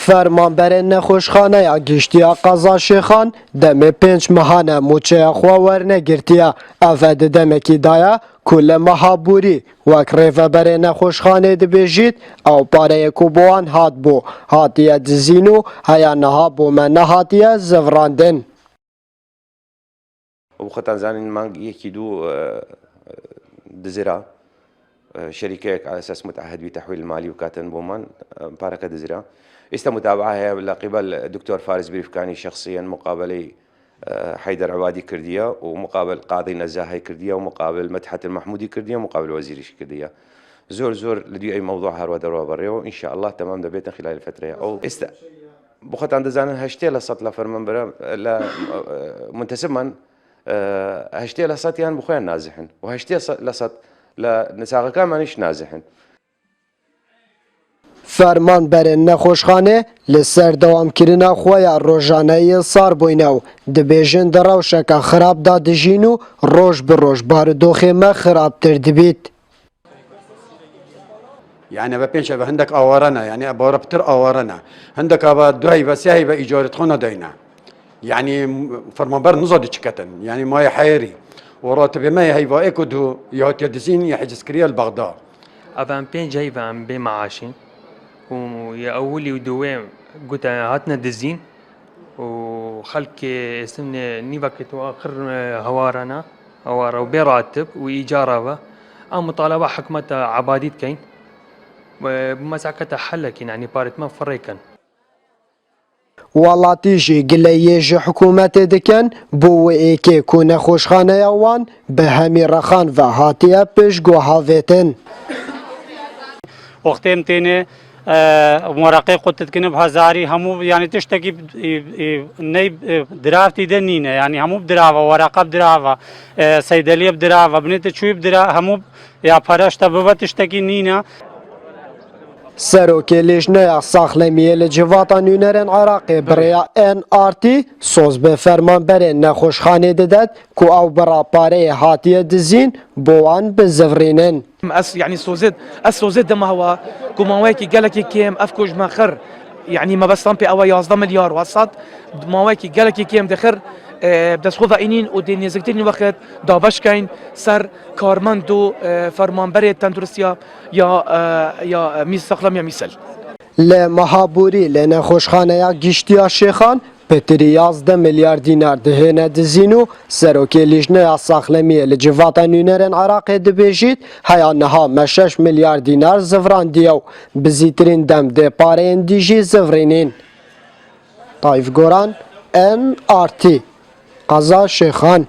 فرمانبرên nexweşxaneya giştiya Qeza Şêxan demê 5 mehane mûçeya xwe wernegirtiye. Ev di demekî da ye ku li meha borî wek rêveberê nexweşxanê dibêjît ew pareyê ku bo wan hatbû hatiye dizîn û heya niha bû me nehatiye zivrandin. وخطان زانين مانج يكي دو دزرا شركة على أساس متعهد بتحويل المالي وكاتن بومان باركة دزرا است متابعة هي قبل الدكتور فارس بريفكاني شخصيا مقابلي حيدر عوادي كردية ومقابل قاضي نزاهي كردية ومقابل مدحت المحمودي كردية ومقابل وزير كردية زور لدي أي موضوع هروا دروا بريه وإن شاء الله تمام دبيتنا خلال الفترة أو بخطان دزانن هشتي لصت لفرمان برا لا منتسب من هشتي لصت يعني بخوين نازحن وهشتي لصت لنساق كمان نازحن. فرمانبرên nexweşxanê li ser dewamkirina xwe ya rojaneyê sar bûyne û dibêjin di rewşeka xirab da dijîn û roj bi roj bardoxê me xirabtir dibît. يعني ببينش هندك أورنا يعني بوربتر أورنا هندك أبا دعي بس هي بإيجار تخونا دينا يعني فرمانبر نزود شكتن يعني ما يحيري وراتب ما هي واكدو يهات يدزين يحجز كريا البغداد أبان بين جاي بان بمعاشين ويا أولي ودوام قلت هاتنا دزين وخلك اسمنا نيفاكت وآخر هوارنا هوارا وبراتب وإيجارة مطالبة حكمة عباديت كين ومساكة حلك يعني بارت ما فريكن Welatî jî gileyê ji hikûmetê dikin bû wêkê ku nexweşxaneya wan bi hemî rexan ve hatiye pêşguhavêtin. وقتیم تینه ورقه قطت کنه بهزاری همو یعنی تشتکی نی درافتی دنینه یعنی همو بدراوا ورقه بدراوا صیدلیه بدراوا بنیت چوی بدرا همو یا پرشت بابت تشتکی نینه. Serokê Lêjneya Saxlemiyê li civata nûnerên Iraqê birêya NRT soz bi fermanberên nexweşxanê didet ku ew bira pareyê hatiye dizîn bo wan bizivrînin. يعني السوزيد ده ما هو كوماويكي قالك كيم افكوج ما خر يعني ما بس طنبي او 11 مليار وسط ماويكي قالك كيم دخر بدس خوضا إنين ودين نزكتين وقت دابش كاين سر كارماندو فرمانبري تندرسيا يا ميس سقلم يا ميسل Li mehaborî li nexweşxaneya giştiya Şêxan Petirî 11 milyar dînar dihêne dizîn û Serokê Lêjneya Saxlemiyê li civata nûnerên Iraqê dibêjît heya niha me 6 milyar dînar zivrandiye û bi zîtirîn dem dê pareyên dî jî zivrînîn. Tayyip Goran NRT Qeza Şêxan.